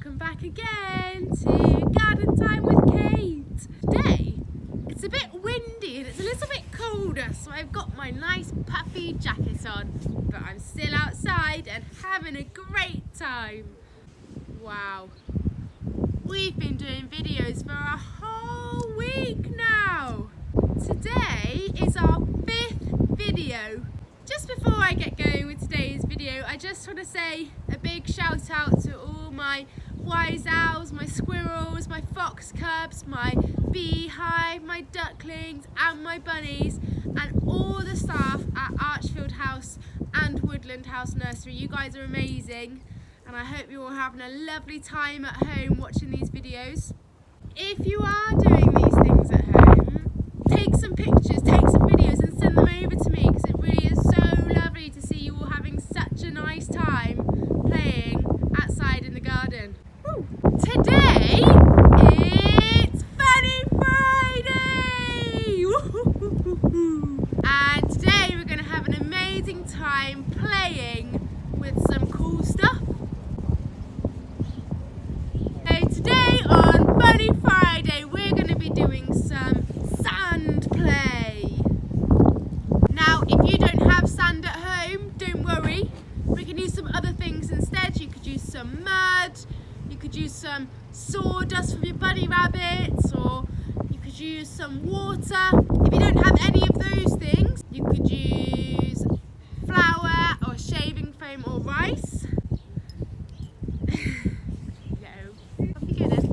welcome back again to Garden Time with Kate. Today it's a bit windy and it's a little bit colder, so I've got my nice puffy jacket on, but I'm still outside and having a great time. Wow, we've been doing videos for a whole week now. Today is our 5th video. Just before I get going with today's video, I just want to say a big shout out to all my wise owls, my squirrels, my fox cubs, my beehive, my ducklings and my bunnies, and all the staff at Archfield House and Woodland House Nursery. You guys are amazing, and I hope you're all having a lovely time at home watching these videos. If you are doing these things at home, take some pictures, take some videos and send them over to me, because it really is so lovely to see you all having such a nice time playing outside in the garden. Woo. Today it's Funny Friday! Woo-hoo-hoo-hoo-hoo. And today we're going to have an amazing time playing with some cool stuff. So today on Funny Friday we're going to be doing some sand play. Now if you don't have sand at home, don't worry, we can use some other things instead. You could use some mud, you could use some sawdust from your bunny rabbits, or you could use some water. If you don't have any of those things, you could use flour or shaving foam or rice. Off you go then.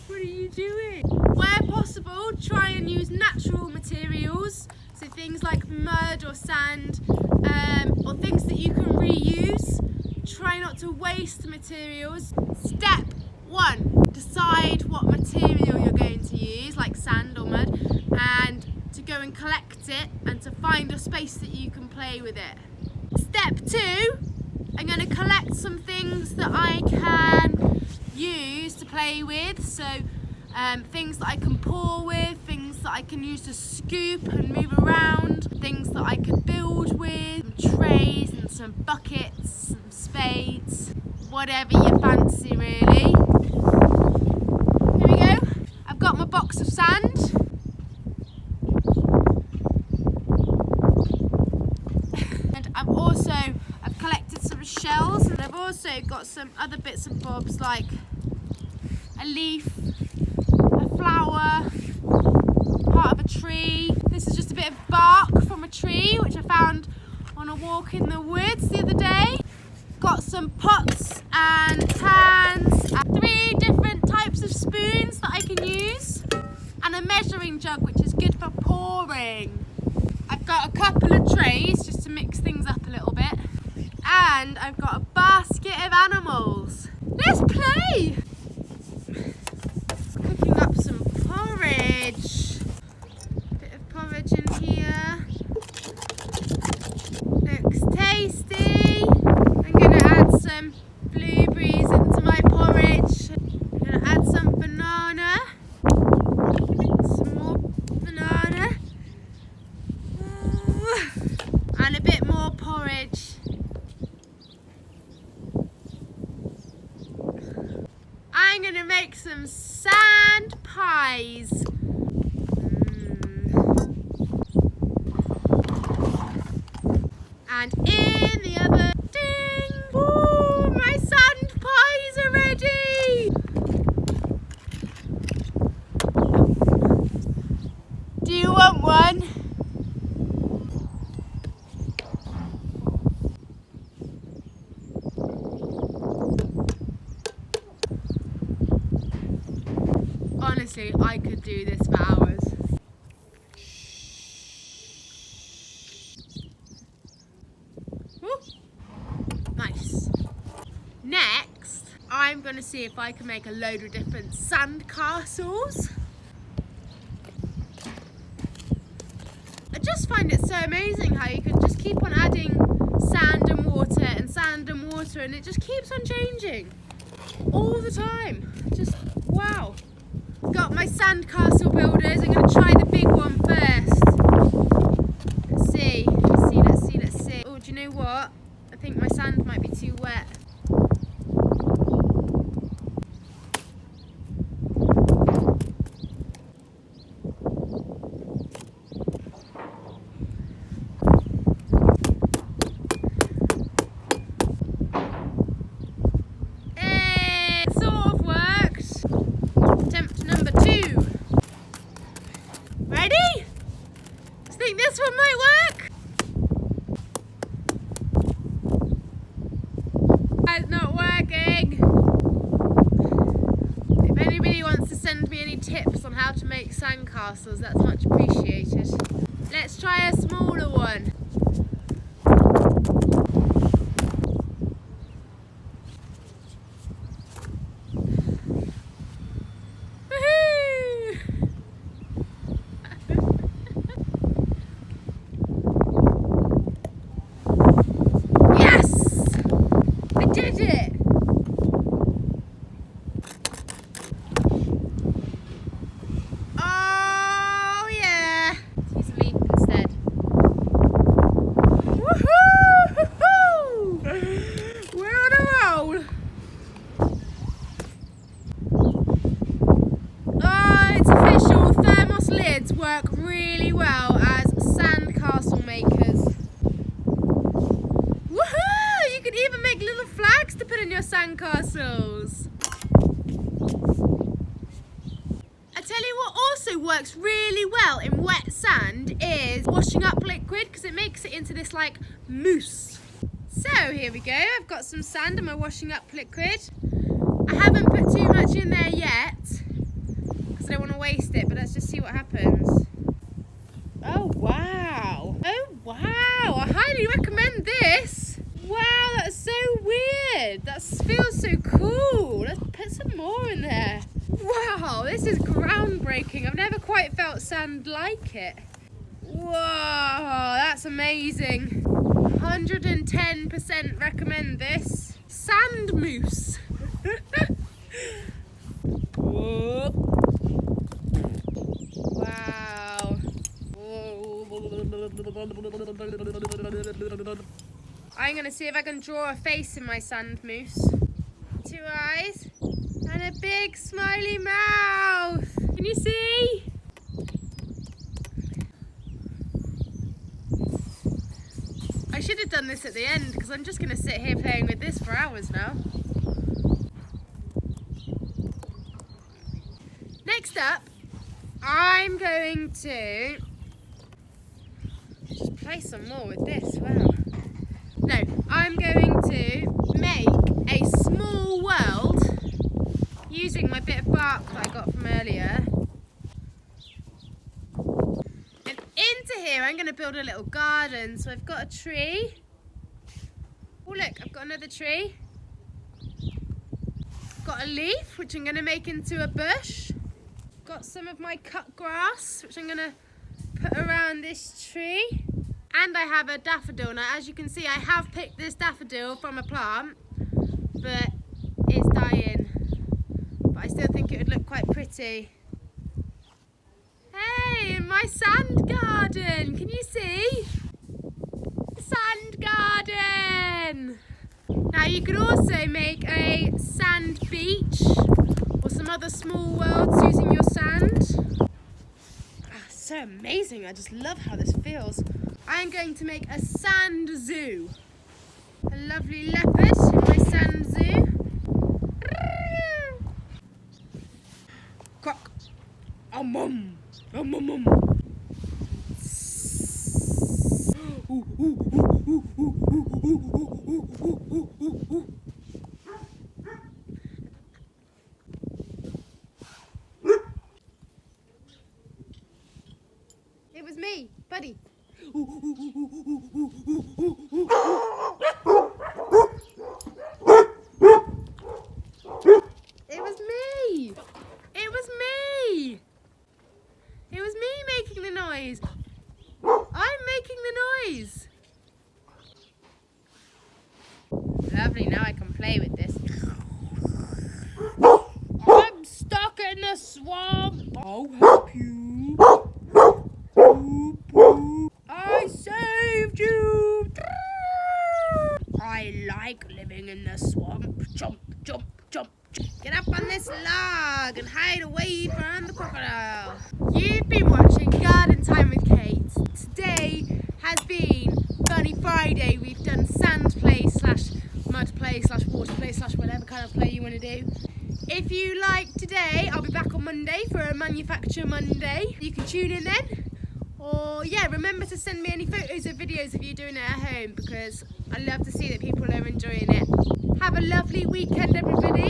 What are you doing? Where possible, try and use natural materials, so things like mud or sand, or things that you can reuse. Try not to waste materials. Step 1, decide what material you're going to use, like sand or mud, and to go and collect it and to find a space that you can play with it. Step 2, I'm going to collect some things that I can use to play with, so things that I can pour with, things that I can use to scoop and move around, things that I can build with, some trays and some buckets, some spades, whatever you fancy really. Here we go, I've got my box of sand. And I've collected some shells, and I've also got some other bits and bobs like a leaf, a flower, part of a tree. This is just a bit of bark from a tree which I found on a walk in the woods the other day. Got some pots and pans, and 3 different types of spoons that I can use, and a measuring jug which is good for pouring. I've got a couple of trays just to mix things up a little bit, and I've got a basket of animals. Let's play! Cooking up some porridge. Bit of porridge in here. Looks tasty. I'm going to add some blueberries into my porridge. I'm going to add some banana. Some more banana. And a bit more porridge. I'm going to make some sand pies. And in the oven, ding! Ooh, my sand pies are ready! Do you want one? Honestly, I could do this for hours. Woo. Nice. Next, I'm going to see if I can make a load of different sandcastles. I just find it so amazing how you can just keep on adding sand and water, and it just keeps on changing all the time. Just wow. Got my sandcastle builders. I'm going to try the big one first. Let's see. sand might be too wet. It sort of worked. Attempt number 2. Ready? I think this one might work. It's not working. If anybody wants to send me any tips on how to make sandcastles, that's much appreciated. Let's try a smaller one. Did it! Oh yeah! Let's use a leaf instead. Woohoo! We're on a roll! Oh, it's official! Thermos lids work really well as sandcastle makers. Woohoo! You can even make little flags to put in your sandcastles. I tell you what also works really well in wet sand is washing up liquid, because it makes it into this like mousse. So here we go, I've got some sand in my washing up liquid. I haven't put too much in there yet because I don't want to waste it, but let's just see what happens. Oh wow! Oh wow! I highly recommend this! Wow, that's so weird. That feels so cool. Let's put some more in there. Wow, this is groundbreaking. I've never quite felt sand like it. Whoa, that's amazing. 110% recommend this. Sand mousse. Whoa. Wow. I'm going to see if I can draw a face in my sand mousse. 2 eyes and a big smiley mouth. Can you see? I should have done this at the end because I'm just going to sit here playing with this for hours now. Next up, I'm going to just play some more with this. Wow. No, I'm going to make a small world using my bit of bark that I got from earlier. And into here I'm going to build a little garden. So I've got a tree. Oh look, I've got another tree. Got a leaf, which I'm going to make into a bush. Got some of my cut grass, which I'm going to put around this tree. And I have a daffodil. Now, as you can see, I have picked this daffodil from a plant, but it's dying. But I still think it would look quite pretty. Hey, my sand garden! Can you see? Sand garden! Now, you could also make a sand beach or some other small worlds using your sand. Ah, so amazing. I just love how this feels. I am going to make a sand zoo. A lovely leopard in my sand zoo. Croc. Mum. Mum. It was me, buddy. It was me! It was me! It was me making the noise. I'm making the noise. Lovely, now I can play with this. I'm stuck in the swamp. I'll help you. I saved you. I like living in the swamp. Jump, jump, jump. Get up on this log and hide away from the crocodile. You've been watching Garden Time with Kate. Today has been Funny Friday. We've done sand play / mud play / water play / whatever kind of play you want to do. If you like today, I'll be back on Monday for a Manufacture Monday. You can tune in then. Or yeah, remember to send me any photos or videos of you doing it at home, because I love to see that people are enjoying it. Have a lovely weekend, everybody.